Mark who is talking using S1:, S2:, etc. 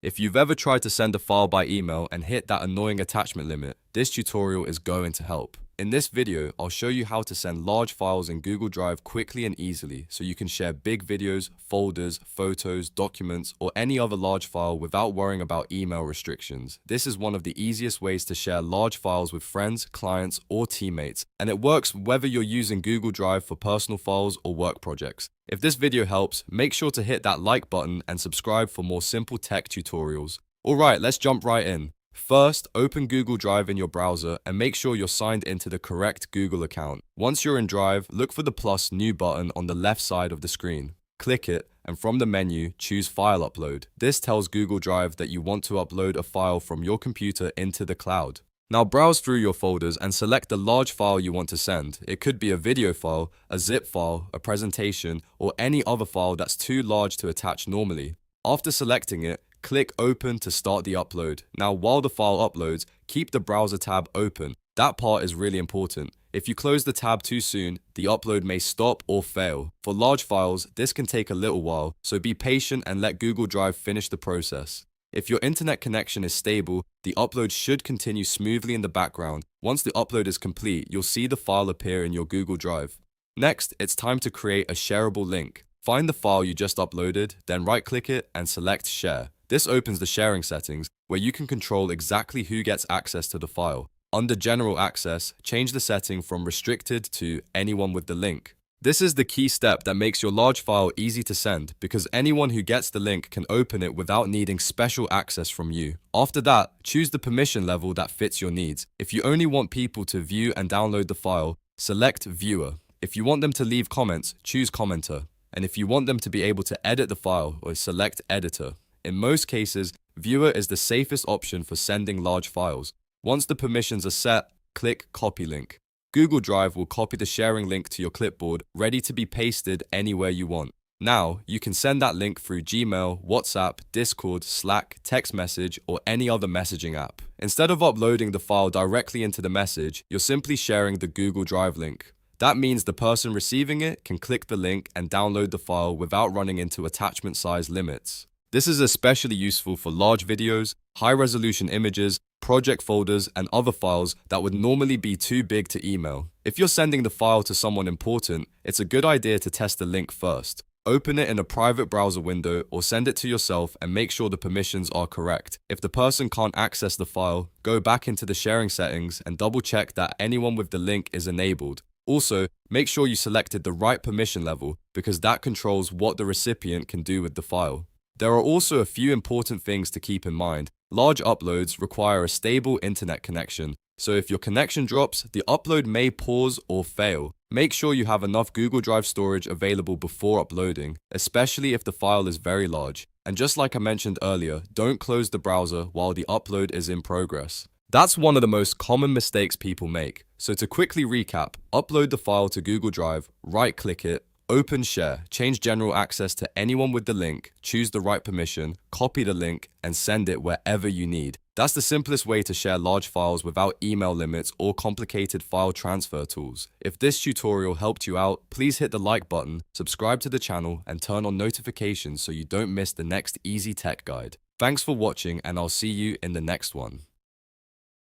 S1: If you've ever tried to send a file by email and hit that annoying attachment limit, this tutorial is going to help. In this video, I'll show you how to send large files in Google Drive quickly and easily so you can share big videos, folders, photos, documents, or any other large file without worrying about email restrictions. This is one of the easiest ways to share large files with friends, clients, or teammates, and it works whether you're using Google Drive for personal files or work projects. If this video helps, make sure to hit that like button and subscribe for more simple tech tutorials. Alright, let's jump right in. First, open Google Drive in your browser and make sure you're signed into the correct Google account. Once you're in Drive, look for the plus new button on the left side of the screen. Click it, and from the menu, choose File Upload. This tells Google Drive that you want to upload a file from your computer into the cloud. Now browse through your folders and select the large file you want to send. It could be a video file, a zip file, a presentation, or any other file that's too large to attach normally. After selecting it, click Open to start the upload. Now while the file uploads, keep the browser tab open. That part is really important. If you close the tab too soon, the upload may stop or fail. For large files, this can take a little while, so be patient and let Google Drive finish the process. If your internet connection is stable, the upload should continue smoothly in the background. Once the upload is complete, you'll see the file appear in your Google Drive. Next, it's time to create a shareable link. Find the file you just uploaded, then right-click it and select Share. This opens the sharing settings, where you can control exactly who gets access to the file. Under General Access, change the setting from Restricted to Anyone with the link. This is the key step that makes your large file easy to send, because anyone who gets the link can open it without needing special access from you. After that, choose the permission level that fits your needs. If you only want people to view and download the file, select Viewer. If you want them to leave comments, choose Commenter. And if you want them to be able to edit the file, select Editor. In most cases, Viewer is the safest option for sending large files. Once the permissions are set, click Copy Link. Google Drive will copy the sharing link to your clipboard, ready to be pasted anywhere you want. Now, you can send that link through Gmail, WhatsApp, Discord, Slack, text message, or any other messaging app. Instead of uploading the file directly into the message, you're simply sharing the Google Drive link. That means the person receiving it can click the link and download the file without running into attachment size limits. This is especially useful for large videos, high-resolution images, project folders, and other files that would normally be too big to email. If you're sending the file to someone important, it's a good idea to test the link first. Open it in a private browser window or send it to yourself and make sure the permissions are correct. If the person can't access the file, go back into the sharing settings and double-check that anyone with the link is enabled. Also, make sure you selected the right permission level, because that controls what the recipient can do with the file. There are also a few important things to keep in mind. Large uploads require a stable internet connection, so if your connection drops, the upload may pause or fail. Make sure you have enough Google Drive storage available before uploading, especially if the file is very large. And just like I mentioned earlier, don't close the browser while the upload is in progress. That's one of the most common mistakes people make. So to quickly recap, upload the file to Google Drive, right-click it, open Share, change General Access to anyone with the link, choose the right permission, copy the link, and send it wherever you need. That's the simplest way to share large files without email limits or complicated file transfer tools. If this tutorial helped you out, please hit the like button, subscribe to the channel, and turn on notifications so you don't miss the next easy tech guide. Thanks for watching, and I'll see you in the next one.